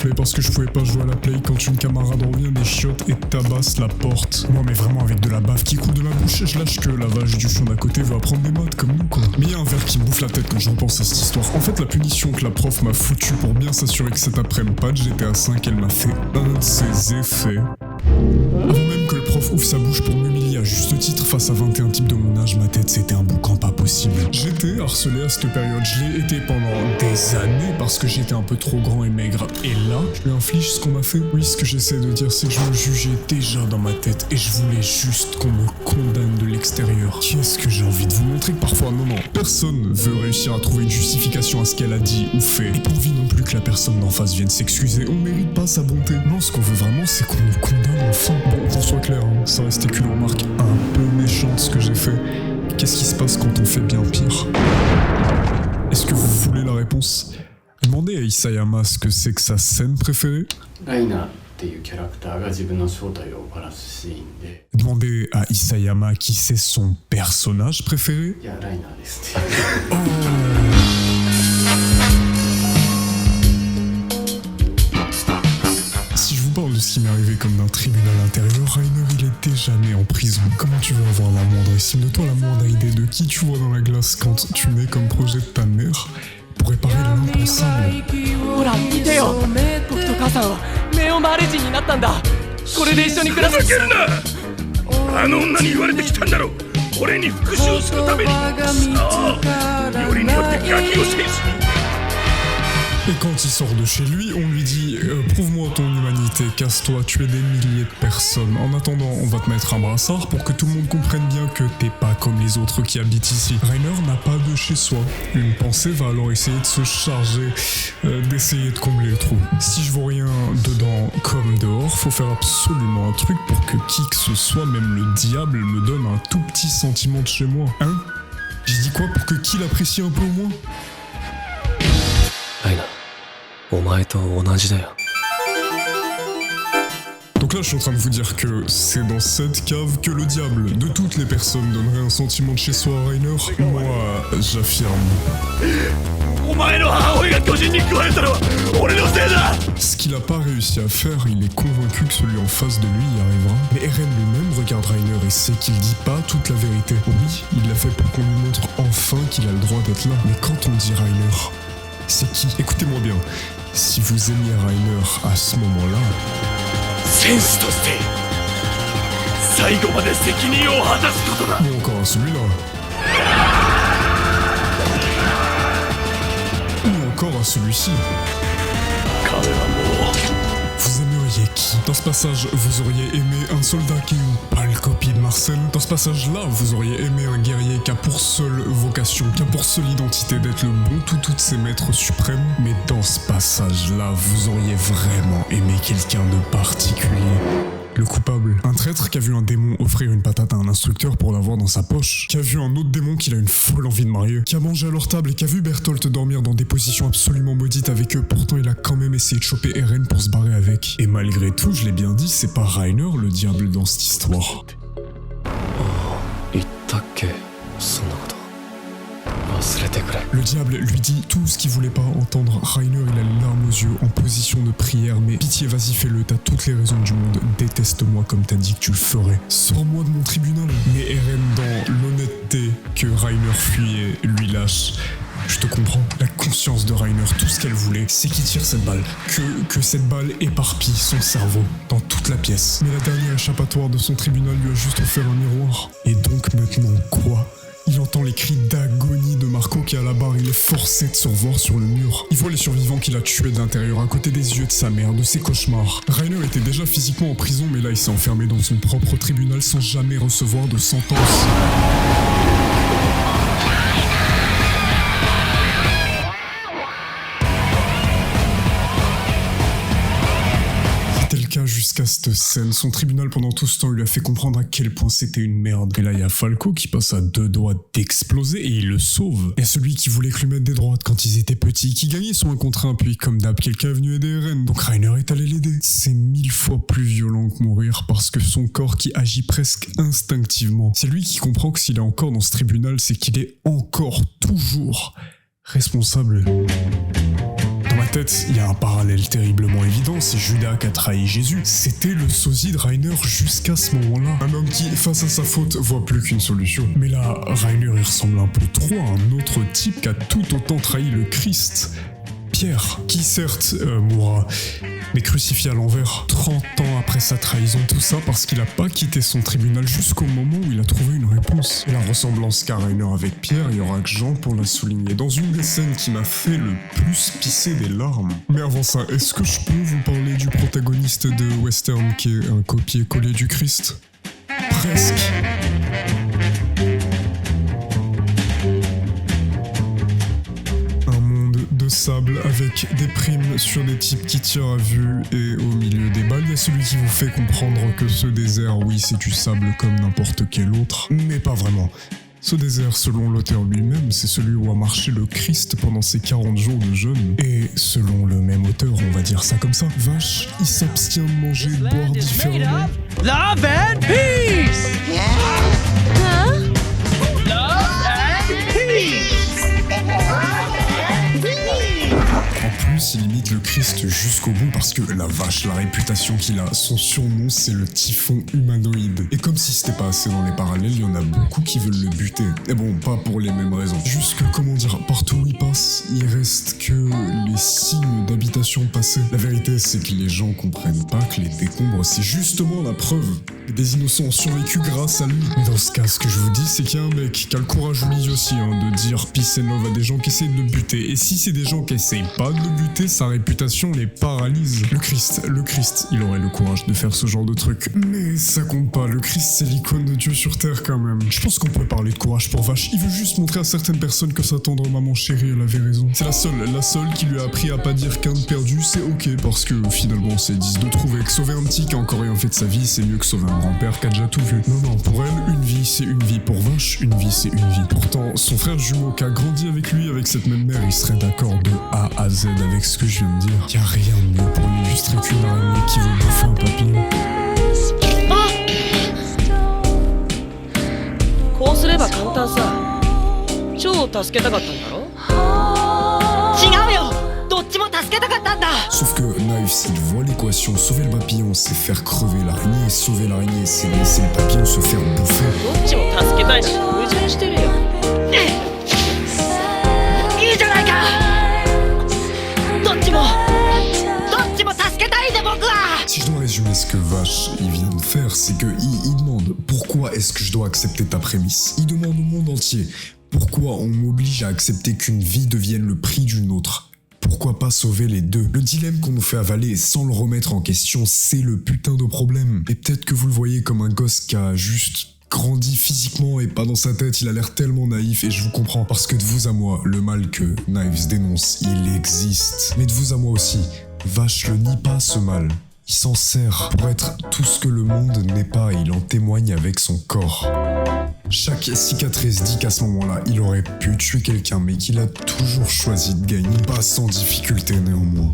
gonflé parce que je pouvais pas jouer à la play quand une camarade revient des chiottes et tabasse la porte. Moi mais vraiment avec de la bave qui coule de ma bouche, je lâche que la vache du champ d'à côté veut apprendre des maths comme nous quoi. Mais y a un verre qui me bouffe la tête quand je repense à cette histoire. En fait la punition que la prof m'a foutue pour bien s'assurer que cet après-midi pas de GTA 5, elle m'a fait un de ses effets. Avant même que le prof ouvre sa bouche pour m'humilier à juste titre face à 21 types de mon âge, ma tête c'était un boucan pas possible. J'étais harcelé à cette période, je l'ai été pendant des années parce que j'étais un peu trop grand et maigre. Et là, je lui inflige ce qu'on m'a fait. Oui, ce que j'essaie de dire c'est que je me jugeais déjà dans ma tête et je voulais juste qu'on me condamne de l'extérieur. Qu'est-ce que j'ai envie de vous montrer que parfois, non, personne veut réussir à trouver une justification à ce qu'elle a dit ou fait. Et pas envie non plus que la personne d'en face vienne s'excuser, on mérite pas sa bonté. Non, ce qu'on veut vraiment c'est qu'on nous condamne enfin. Bon, qu'on soit clair, hein, ça restait qu'une remarque un peu méchante ce que j'ai fait. Qu'est-ce qui se passe quand on fait bien pire? Est-ce que vous voulez la réponse? Demandez à Isayama ce que c'est que sa scène préférée. Demandez à Isayama qui c'est son personnage préféré. Oh. Si je vous parle de ce qui m'est arrivé comme d'un tribunal intérieur, Rainer il est déjà né en prison. Comment tu veux avoir la moindre estime de toi, la moindre idée de qui tu vois dans la glace quand tu nais comme projet de ta mère pour réparer l'impensable? Et quand il sort de chez lui, on lui dit « Prouve-moi ton humanité, casse-toi, tu es des milliers de personnes. En attendant, on va te mettre un brassard pour que tout le monde comprenne bien que t'es pas comme les autres qui habitent ici. » Rainer n'a pas de chez soi. Une pensée va alors essayer de se charger, d'essayer de combler le trou. Si je vois rien dedans comme dehors, faut faire absolument un truc pour que qui que ce soit, même le diable, me donne un tout petit sentiment de chez moi. Hein? J'ai dit quoi pour que qui l'apprécie un peu au moins? Donc là je suis en train de vous dire que c'est dans cette cave que le diable de toutes les personnes donnerait un sentiment de chez soi à Rainer. Moi j'affirme. Ce qu'il a pas réussi à faire, il est convaincu que celui en face de lui y arrivera. Mais Eren lui-même regarde Rainer et sait qu'il dit pas toute la vérité. Oui, il l'a fait pour qu'on lui montre enfin qu'il a le droit d'être là. Mais quand on dit Rainer, c'est qui? Écoutez-moi bien, si vous aimiez Rainer à ce moment-là... Ou encore à celui-là. Ou encore à celui-ci. Vous aimeriez qui? Dans ce passage, vous auriez aimé un soldat qui est une pâle copie de Marcel. Dans ce passage-là, vous auriez aimé un guerrier qui a pour seule vocation, qui a pour seule identité d'être le bon toutes ses maîtres suprêmes. Mais dans ce passage-là, vous auriez vraiment aimé quelqu'un de particulier. Le coupable, un traître qui a vu un démon offrir une patate à un instructeur pour l'avoir dans sa poche, qui a vu un autre démon qu'il a une folle envie de marier, qui a mangé à leur table et qui a vu Bertholdt dormir dans des positions absolument maudites avec eux, pourtant il a quand même essayé de choper Eren pour se barrer avec. Et malgré tout, je l'ai bien dit, c'est pas Rainer le diable dans cette histoire. Le diable lui dit tout ce qu'il voulait pas entendre. Rainer il a les larmes aux yeux, en position de prière, mais pitié vas-y fais-le, t'as toutes les raisons du monde, déteste-moi comme t'as dit que tu le ferais. Sors-moi de mon tribunal. Mais Eren dans l'honnêteté que Rainer fuyait, lui lâche. Je te comprends, la conscience de Rainer, tout ce qu'elle voulait, c'est qu'il tire cette balle. Que cette balle éparpille son cerveau dans toute la pièce. Mais la dernière échappatoire de son tribunal lui a juste offert un miroir. Et donc maintenant quoi? Il entend les cris d'agonie de Marco qui est à la barre, il est forcé de se revoir sur le mur. Il voit les survivants qu'il a tués de l'intérieur, à côté des yeux de sa mère, de ses cauchemars. Rainer était déjà physiquement en prison, mais là il s'est enfermé dans son propre tribunal sans jamais recevoir de sentence. Jusqu'à cette scène, son tribunal pendant tout ce temps lui a fait comprendre à quel point c'était une merde. Et là il y a Falco qui passe à 2 doigts d'exploser et il le sauve. Et celui qui voulait que lui mettre des droites quand ils étaient petits, qui gagnait son 1 contre 1, puis comme d'hab quelqu'un est venu aider Eren, donc Rainer est allé l'aider. C'est 1000 fois plus violent que mourir parce que son corps qui agit presque instinctivement. C'est lui qui comprend que s'il est encore dans ce tribunal, c'est qu'il est encore toujours responsable. Dans ma tête, il y a un parallèle terriblement évident, c'est Judas qui a trahi Jésus. C'était le sosie de Rainer jusqu'à ce moment-là. Un homme qui, face à sa faute, voit plus qu'une solution. Mais là, Rainer il ressemble un peu trop à un autre type qui a tout autant trahi le Christ. Pierre, qui certes mourra, mais crucifié à l'envers 30 ans après sa trahison, tout ça parce qu'il a pas quitté son tribunal jusqu'au moment où il a trouvé une réponse. Et la ressemblance qu'a Rainer avec Pierre, il y aura que Jean pour la souligner. Dans une des scènes qui m'a fait le plus pisser des larmes. Mais avant ça, est-ce que je peux vous parler du protagoniste de Western qui est un copier-coller du Christ ? Presque. De sable avec des primes sur des types qui tirent à vue et au milieu des balles, il y a celui qui vous fait comprendre que ce désert, oui, c'est du sable comme n'importe quel autre, mais pas vraiment. Ce désert, selon l'auteur lui-même, c'est celui où a marché le Christ pendant ses 40 jours de jeûne. Et selon le même auteur, on va dire ça comme ça, Vache, il s'abstient de manger et de boire différemment. Love and peace! Hein? Love and peace! En plus, il imite le Christ jusqu'au bout parce que la vache, la réputation qu'il a, son surnom, c'est le typhon humanoïde. Et comme si c'était pas assez dans les parallèles, il y en a beaucoup qui veulent le buter. Et bon, pas pour les mêmes raisons. Juste que, comment dire, partout où il passe, il reste que les signes d'habitation passés. La vérité, c'est que les gens comprennent pas que les décombres, c'est justement la preuve. Des innocents ont survécu grâce à lui. Mais dans ce cas, ce que je vous dis, c'est qu'il y a un mec qui a le courage lui aussi, de dire peace and love à des gens qui essayent de le buter. Et si c'est des gens qui essayent pas de le buter, sa réputation les paralyse. Le Christ, il aurait le courage de faire ce genre de truc. Mais ça compte pas, le Christ c'est l'icône de Dieu sur terre quand même. Je pense qu'on peut parler de courage pour Vache. Il veut juste montrer à certaines personnes que sa tendre maman chérie, elle avait raison. C'est la seule qui lui a appris à pas dire qu'un de perdu c'est ok, parce que finalement c'est 10 de trouver. Que sauver un petit qui a encore rien fait de sa vie, c'est mieux que sauver un grand-père qui a déjà tout vu. Non, pour elle, une vie c'est une vie. Pour Vache, une vie c'est une vie. Pourtant, son frère jumeau qui a grandi avec lui, avec cette même mère, il serait d'accord de A à Z avec ce que je viens de dire. Y a rien de mieux pour lui, juste qu'une araignée qui veut bouffer un papillon. こうすれば簡単さ。超助けたかったんだろ。違うよ。どっちも助けたかったんだ。 Sauf que Knives, il voit l'équation, sauver le papillon c'est faire crever l'araignée, sauver l'araignée c'est laisser le papillon se faire bouffer. どっちも助けたいし矛盾してるよ。いいじゃないか。どっちも助けたいんだ僕は。 Si je dois résumer ce que Vache il vient de faire, c'est que il demande pourquoi est-ce que je dois accepter ta prémisse. Il demande au monde entier pourquoi on m'oblige à accepter qu'une vie devienne le prix d'une autre. Pourquoi pas sauver les deux? Le dilemme qu'on nous fait avaler sans le remettre en question, c'est le putain de problème. Et peut-être que vous le voyez comme un gosse qui a juste grandi physiquement et pas dans sa tête, il a l'air tellement naïf et je vous comprends. Parce que de vous à moi, le mal que Knives dénonce, il existe. Mais de vous à moi aussi, Vache le nie pas ce mal. Il s'en sert pour être tout ce que le monde n'est pas et il en témoigne avec son corps. Chaque cicatrice dit qu'à ce moment-là, il aurait pu tuer quelqu'un, mais qu'il a toujours choisi de gagner, pas sans difficulté néanmoins.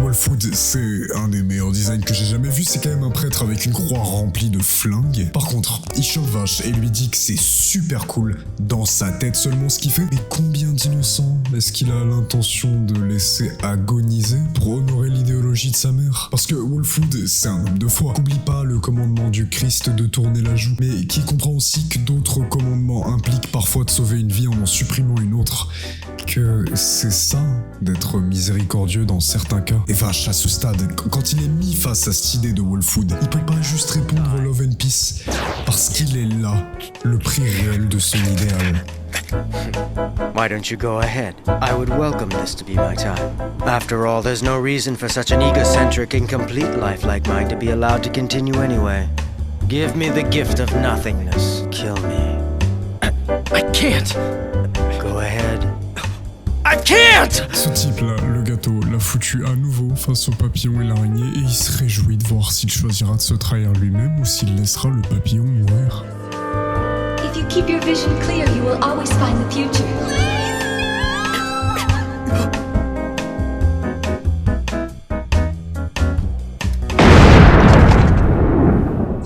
Wolfwood, c'est un des meilleurs designs que j'ai jamais vu, c'est quand même un prêtre avec une croix remplie de flingues. Par contre, il chope Vache et lui dit que c'est super cool, dans sa tête seulement ce qu'il fait. Mais combien d'innocents est-ce qu'il a l'intention de laisser agoniser pour honorer l'idéologie de sa mère? Parce que Wolfwood, c'est un homme de foi. N'oublie pas le commandement du Christ de tourner la joue, mais qui comprend aussi que d'autres commandements impliquent parfois de sauver une vie en supprimant une autre. Que c'est ça, d'être miséricordieux dans certains cas. Et Vache, à ce stade, quand il est mis face à cette idée de Wolfwood, il peut pas juste répondre Love and Peace, parce qu'il est là, le prix réel de son idéal. Why don't you go ahead? I would welcome this to be my time. After all, there's no reason for such an egocentric, incomplete life like mine to be allowed to continue anyway. Give me the gift of nothingness. Kill me. I can't! Go ahead. I can't! Ce type-là, le gâteau, l'a foutu à nouveau face au papillon et l'araignée et il se réjouit de voir s'il choisira de se trahir lui-même ou s'il laissera le papillon mourir. If you keep your vision clear, you will always find the future.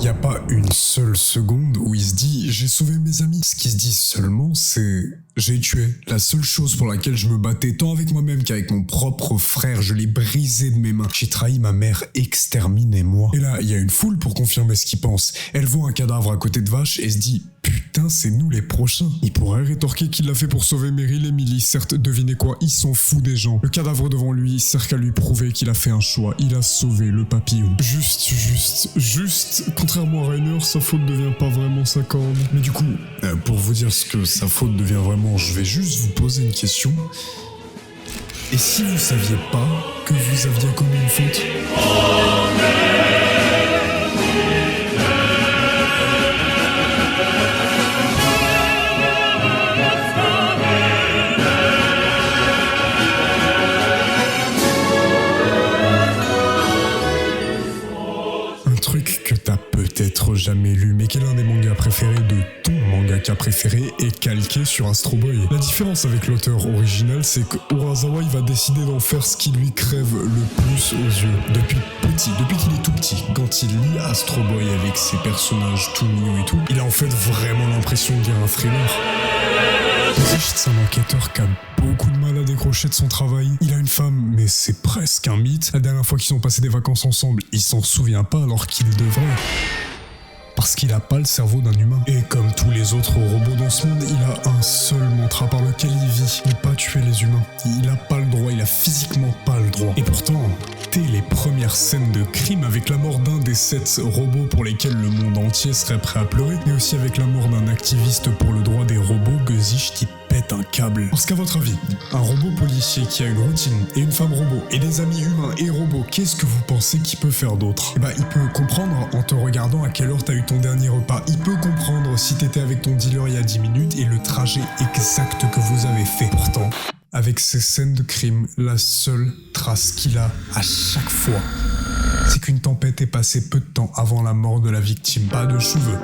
Y a pas une seule seconde où il se dit « j'ai sauvé mes amis ». Ce qui se dit seulement, c'est « J'ai tué. La seule chose pour laquelle je me battais, tant avec moi-même qu'avec mon propre frère, je l'ai brisé de mes mains. J'ai trahi ma mère, exterminez-moi. Et là, il y a une foule pour confirmer ce qu'ils pensent. Elle voit un cadavre à côté de Vache et se dit « Putain, c'est nous les prochains ». Il pourrait rétorquer qu'il l'a fait pour sauver Meryl et Millie. Certes, devinez quoi, il s'en fout des gens. Le cadavre devant lui sert qu'à lui prouver qu'il a fait un choix. Il a sauvé le papillon. Juste, contrairement à Rainer, sa faute ne devient pas vraiment sa corne. Mais du coup, pour vous dire ce que sa faute devient vraiment, je vais juste vous poser une question. Et si vous saviez pas que vous aviez commis une faute ? Un truc que t'as peut-être jamais lu, mais qui est l'un des mangas préférés de ton mangaka préféré et calqué sur Astro Boy. La différence avec l'auteur original, c'est que Urasawa il va décider d'en faire ce qui lui crève le plus aux yeux. Depuis qu'il est tout petit, quand il lit Astro Boy avec ses personnages tout mignons et tout, il a en fait vraiment l'impression de lire un thriller. C'est un enquêteur qui a beaucoup de mal à décrocher de son travail. Il a une femme, mais c'est presque un mythe. La dernière fois qu'ils ont passé des vacances ensemble, il s'en souvient pas alors qu'il devrait. Parce qu'il a pas le cerveau d'un humain. Et comme tous les autres robots dans ce monde, il a un seul mantra par lequel il vit, ne pas tuer les humains. Il a pas le droit, il a physiquement pas le droit. Et pourtant, dès les premières scènes de crime avec la mort d'un des 7 robots pour lesquels le monde entier serait prêt à pleurer, mais aussi avec la mort d'un activiste pour le droit des robots, Gesicht il pète un câble. Parce qu'à votre avis, un robot policier qui a une routine et une femme robot et des amis humains et robots, qu'est-ce que vous pensez qu'il peut faire d'autre ? Eh bah, il peut comprendre en te regardant à quelle heure t'as eu ton dernier repas. Il peut comprendre si t'étais avec ton dealer il y a 10 minutes et le trajet exact que vous avez fait. Pourtant, avec ces scènes de crime, la seule trace qu'il a à chaque fois, c'est qu'une tempête est passée peu de temps avant la mort de la victime. Pas de cheveux,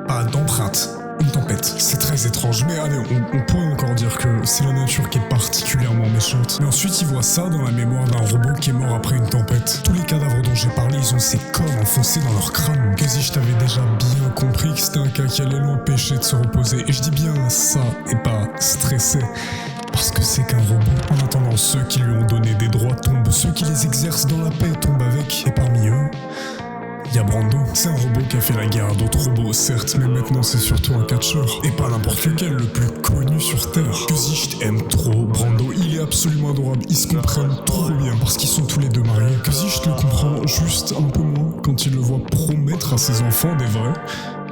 pas d'empreinte. Une tempête, c'est très étrange, mais allez, on pourrait encore dire que c'est la nature qui est particulièrement méchante. Mais ensuite, il voit ça dans la mémoire d'un robot qui est mort après une tempête. Tous les cadavres dont j'ai parlé, ils ont ces cornes enfoncées dans leur crâne. Gesicht avait déjà bien compris que c'était un cas qui allait l'empêcher de se reposer. Et je dis bien ça, et pas stressé. Parce que c'est qu'un robot. En attendant, ceux qui lui ont donné des droits tombent, ceux qui les exercent dans la paix tombent avec. Et parmi eux, il y a Brando. C'est un robot qui a fait la guerre à d'autres robots, certes, mais maintenant c'est surtout un catcheur. Et pas n'importe lequel, le plus connu sur Terre. Gesicht aime trop Brando, il est absolument adorable, ils se comprennent trop bien parce qu'ils sont tous les deux mariés. Gesicht le comprend juste un peu moins quand il le voit promettre à ses enfants des vrais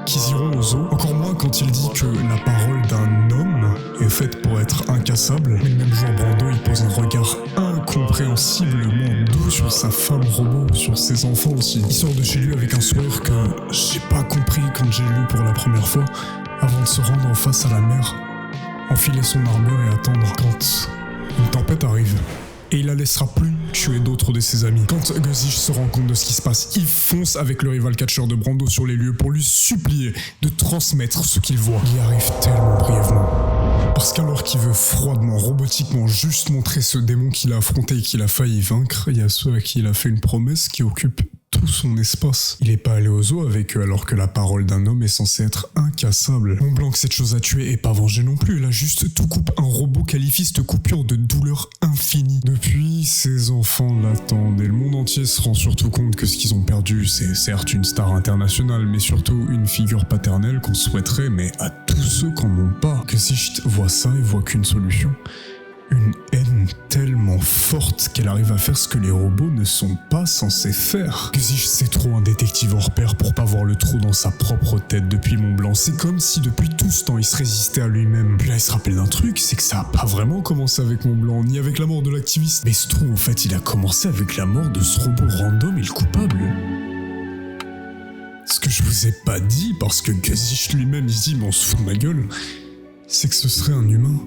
qu'ils iront au zoo. Encore moins quand il dit que la parole d'un homme est faite pour être incassable. Mais le même jour, Brando, il pose un regard incompréhensiblement doux sur sa femme robot, sur ses enfants aussi. Il sort de chez lui avec un sourire que j'ai pas compris quand j'ai lu pour la première fois, avant de se rendre en face à la mer, enfiler son armure et attendre quand une tempête arrive. Et il la laissera plus tuer d'autres de ses amis. Quand Gesicht se rend compte de ce qui se passe, il fonce avec le rival catcheur de Brando sur les lieux pour lui supplier de transmettre ce qu'il voit. Il y arrive tellement brièvement. Parce qu'alors qu'il veut froidement, robotiquement, juste montrer ce démon qu'il a affronté et qu'il a failli vaincre, il y a ceux à qui il a fait une promesse qui occupe tout son espace. Il est pas allé au zoo avec eux alors que la parole d'un homme est censée être incassable. Mont Blanc, cette chose à tuer et pas venger non plus. Il a juste tout coupe. Un robot qualifie cette coupure de douleur infinie. Depuis, ses enfants l'attendent et le monde entier se rend surtout compte que ce qu'ils ont perdu, c'est certes une star internationale, mais surtout une figure paternelle qu'on souhaiterait, mais à tous ceux qui n'en ont pas. Gesicht voit ça et voit qu'une solution. Une haine tellement forte qu'elle arrive à faire ce que les robots ne sont pas censés faire. Gesicht, c'est trop un détective hors pair pour pas voir le trou dans sa propre tête depuis Mont Blanc. C'est comme si depuis tout ce temps il se résistait à lui-même. Puis là il se rappelle d'un truc, c'est que ça a pas vraiment commencé avec Mont Blanc, ni avec la mort de l'activiste. Mais ce trou en fait il a commencé avec la mort de ce robot random et le coupable. Ce que je vous ai pas dit, parce que Gesicht lui-même il se dit mais on se fout de ma gueule, c'est que ce serait un humain.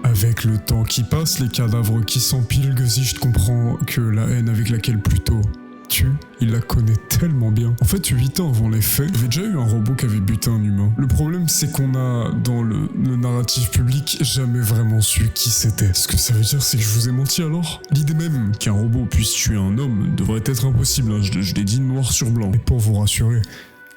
Avec le temps qui passe, les cadavres qui s'empilent, Gesicht comprend que la haine avec laquelle Pluto tue, il la connaît tellement bien. En fait, 8 ans avant les faits, il y avait déjà eu un robot qui avait buté un humain. Le problème, c'est qu'on a, dans le narratif public, jamais vraiment su qui c'était. Ce que ça veut dire, c'est que je vous ai menti alors. L'idée même qu'un robot puisse tuer un homme devrait être impossible, hein. Je l'ai dit noir sur blanc. Mais pour vous rassurer,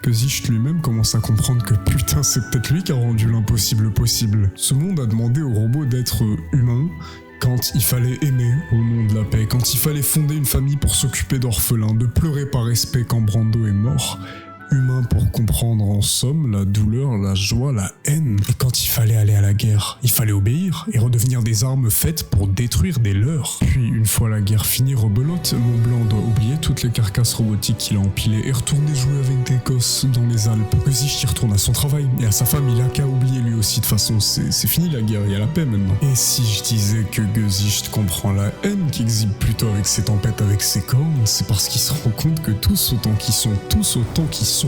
Gesicht lui-même commence à comprendre que putain, c'est peut-être lui qui a rendu l'impossible possible. Ce monde a demandé aux robots d'être humains quand il fallait aimer au nom de la paix, quand il fallait fonder une famille pour s'occuper d'orphelins, de pleurer par respect quand Brando est mort. Humain pour comprendre en somme la douleur, la joie, la haine. Et quand il fallait aller à la guerre, il fallait obéir et redevenir des armes faites pour détruire des leurs. Puis une fois la guerre finie, rebelote, Montblanc doit oublier toutes les carcasses robotiques qu'il a empilées et retourner jouer avec des gosses dans les Alpes. Gesicht y retourne à son travail et à sa femme, il a qu'à oublier lui aussi. De toute façon, c'est fini la guerre, il y a la paix maintenant. Et si je disais que Gesicht comprend la haine qui exhibe plutôt avec ses tempêtes, avec ses cornes, c'est parce qu'il se rend compte que tous autant qu'ils sont,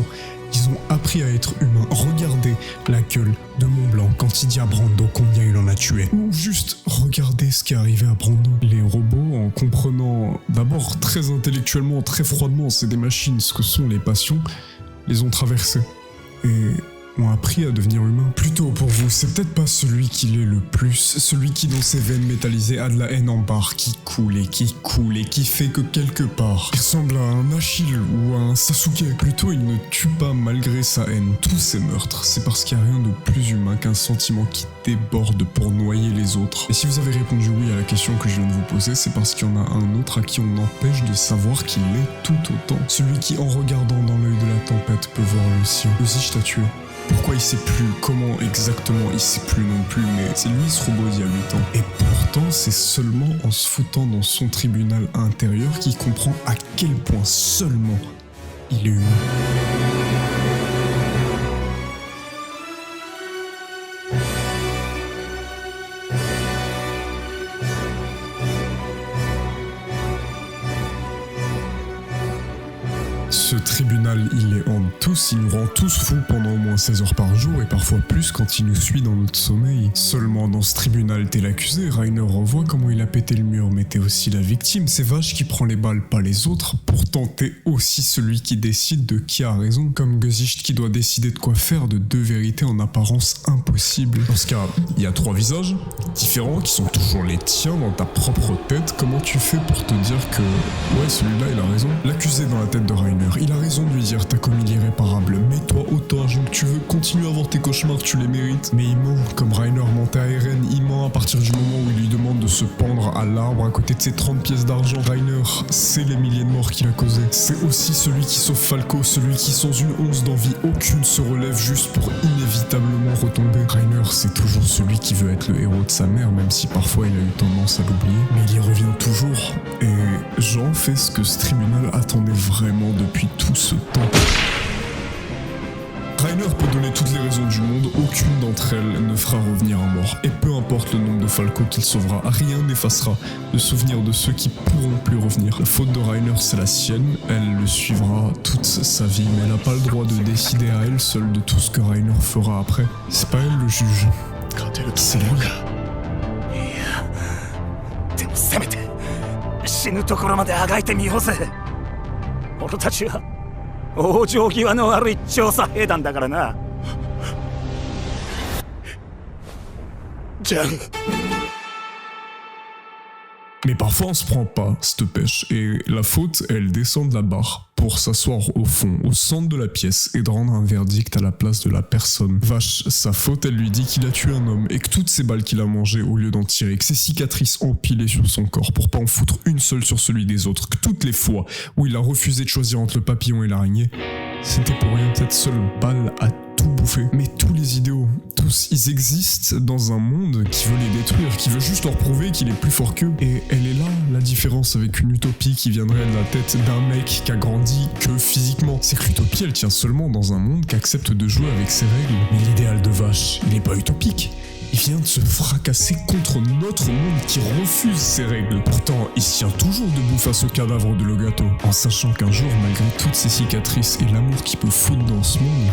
ils ont appris à être humains. Regardez la gueule de Montblanc quand il dit à Brando combien il en a tué. Ou juste regardez ce qui est arrivé à Brando. Les robots, en comprenant d'abord très intellectuellement, très froidement, c'est des machines, ce que sont les passions, les ont traversées. Et ont appris à devenir humains. Plutôt pour vous, c'est peut-être pas celui qui l'est le plus, celui qui dans ses veines métallisées a de la haine en barre, qui coule et qui fait que quelque part, il ressemble à un Achille ou à un Sasuke. Plutôt, il ne tue pas malgré sa haine. Tous ces meurtres, c'est parce qu'il n'y a rien de plus humain qu'un sentiment qui déborde pour noyer les autres. Et si vous avez répondu oui à la question que je viens de vous poser, c'est parce qu'il y en a un autre à qui on empêche de savoir qu'il l'est tout autant. Celui qui, en regardant dans l'œil de la tempête, peut voir le sien. Gesicht t'a tué. Pourquoi il sait plus, comment exactement il sait plus non plus, mais c'est lui ce robot d'il y a 8 ans. Et pourtant, c'est seulement en se foutant dans son tribunal intérieur qu'il comprend à quel point seulement il est humain. Ce tribunal, il est en tous, il nous rend tous fous pendant au moins 16 heures par jour et parfois plus quand il nous suit dans notre sommeil. Seulement dans ce tribunal, t'es l'accusé, Rainer revoit comment il a pété le mur, mais t'es aussi la victime, c'est Vache qui prend les balles, pas les autres. Pourtant, t'es aussi celui qui décide de qui a raison, comme Gesicht qui doit décider de quoi faire de deux vérités en apparence impossibles. Dans ce cas, il y a 3 visages différents qui sont toujours les tiens dans ta propre tête. Comment tu fais pour te dire que ouais, celui-là il a raison? L'accusé dans la tête de Rainer, il a raison de lui dire t'as commis l'irréparable, mets-toi autant à genoux que tu veux, continue à avoir tes cauchemars, tu les mérites. Mais il ment, comme Rainer mentait à Eren, il ment à partir du moment où il lui demande de se pendre à l'arbre à côté de ses 30 pièces d'argent. Rainer, c'est les milliers de morts qu'il a causés. C'est aussi celui qui sauve Falco, celui qui sans une once d'envie aucune se relève juste pour inévitablement retomber. Rainer, c'est toujours celui qui veut être le héros de sa mère, même si parfois il a eu tendance à l'oublier. Mais il y revient toujours, et Jean fait ce que ce tribunal attendait vraiment depuis tout ce temps. Rainer peut donner toutes les raisons du monde, aucune d'entre elles ne fera revenir un mort. Et peu importe le nombre de Falco qu'il sauvera, rien n'effacera le souvenir de ceux qui pourront plus revenir. La faute de Rainer, c'est la sienne, elle le suivra toute sa vie, mais elle n'a pas le droit de décider à elle seule de tout ce que Rainer fera après. C'est pas elle le juge, c'est lui. でもせめて死ぬところまであがいてみようぜ。俺たちは往生際の悪い調査兵団だからな。じゃん。 Mais parfois on se prend pas, cette pêche, et la faute, elle descend de la barre pour s'asseoir au fond, au centre de la pièce, et de rendre un verdict à la place de la personne. Vache, sa faute, elle lui dit qu'il a tué un homme, et que toutes ces balles qu'il a mangées au lieu d'en tirer, que ses cicatrices empilées sur son corps pour pas en foutre une seule sur celui des autres, que toutes les fois où il a refusé de choisir entre le papillon et l'araignée, c'était pour rien, cette seule balle a tout bouffé. Mais tous les idéaux, tous, ils existent dans un monde qui veut les détruire, qui veut juste leur prouver qu'il est plus fort qu'eux. Et elle est là, la différence avec une utopie qui viendrait de la tête d'un mec qui a grandi que physiquement. C'est que l'utopie, elle tient seulement dans un monde qui accepte de jouer avec ses règles. Mais l'idéal de Vache, il n'est pas utopique. Il vient de se fracasser contre notre monde qui refuse ses règles. Pourtant, il se tient toujours debout face au cadavre de Logato, en sachant qu'un jour, malgré toutes ses cicatrices et l'amour qu'il peut foutre dans ce monde,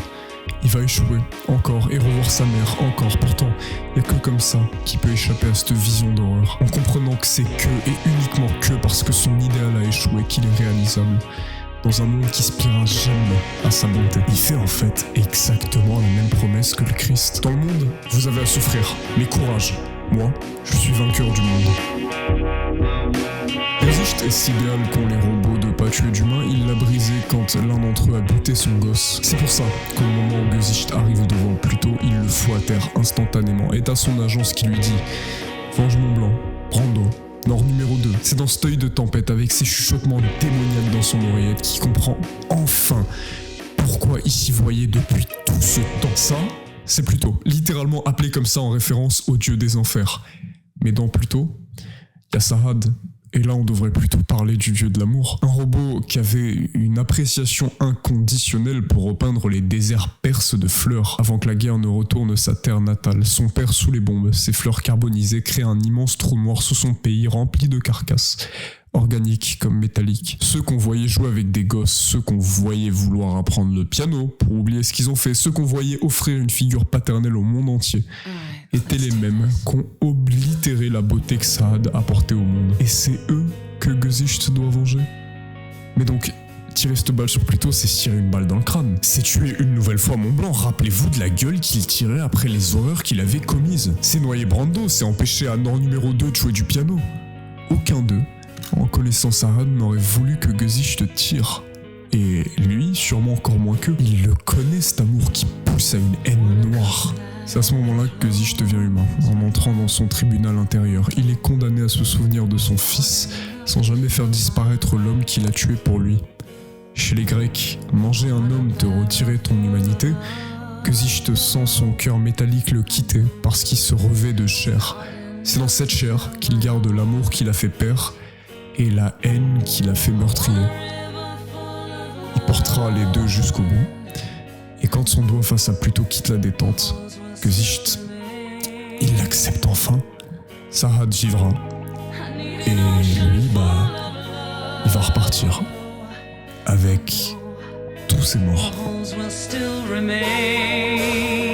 il va échouer encore et revoir sa mère encore. Pourtant, il n'y a que comme ça qu'il peut échapper à cette vision d'horreur, en comprenant que c'est que et uniquement que parce que son idéal a échoué qu'il est réalisable. Dans un monde qui se pliera jamais à sa bonté. Il fait en fait exactement la même promesse que le Christ. Dans le monde, vous avez à souffrir, mais courage, moi, je suis vainqueur du monde. Gesicht est si idéal qu'ont les robots de pas tué d'humain, il l'a brisé quand l'un d'entre eux a buté son gosse. C'est pour ça qu'au moment où Gesicht arrive devant Pluto, il le fout à terre instantanément et t'as son agence qui lui dit « Venge mon blanc, Brando, Nord numéro 2. » C'est dans cet œil de tempête avec ses chuchotements démoniaques dans son oreillette qu'il comprend enfin pourquoi il s'y voyait depuis tout ce temps. Ça, c'est Pluto, littéralement appelé comme ça en référence au dieu des enfers. Mais dans Pluto, il y a Sahad. Et là, on devrait plutôt parler du dieu de l'amour. Un robot qui avait une appréciation inconditionnelle pour repeindre les déserts perses de fleurs avant que la guerre ne retourne sa terre natale. Son père sous les bombes, ses fleurs carbonisées créent un immense trou noir sous son pays rempli de carcasses. Organiques comme métalliques. Ceux qu'on voyait jouer avec des gosses, ceux qu'on voyait vouloir apprendre le piano pour oublier ce qu'ils ont fait, ceux qu'on voyait offrir une figure paternelle au monde entier, étaient les mêmes qu'ont oblitéré la beauté que Sahad apportait au monde. Et c'est eux que Gesicht doit venger. Mais donc, tirer cette balle sur Pluto, c'est se tirer une balle dans le crâne. C'est tuer une nouvelle fois Mont Blanc. Rappelez-vous de la gueule qu'il tirait après les horreurs qu'il avait commises. C'est noyer Brando, c'est empêcher à Nord numéro 2 de jouer du piano. Aucun d'eux, en connaissant Sahad, n'aurait voulu que Gesicht tire. Et lui, sûrement encore moins qu'eux, il le connaît cet amour qui pousse à une haine noire. C'est à ce moment-là que Gesicht devient humain. En entrant dans son tribunal intérieur, il est condamné à se souvenir de son fils, sans jamais faire disparaître l'homme qui l'a tué pour lui. Chez les Grecs, manger un homme te retirait ton humanité. Gesicht sent son cœur métallique le quitter parce qu'il se revêt de chair. C'est dans cette chair qu'il garde l'amour qui l'a fait père et la haine qui l'a fait meurtrier. Il portera les deux jusqu'au bout, et quand son doigt face à Pluto quitte la détente, Gesicht, il l'accepte enfin. Sahad vivra, et lui, il va repartir avec tous ses morts. Will still remain.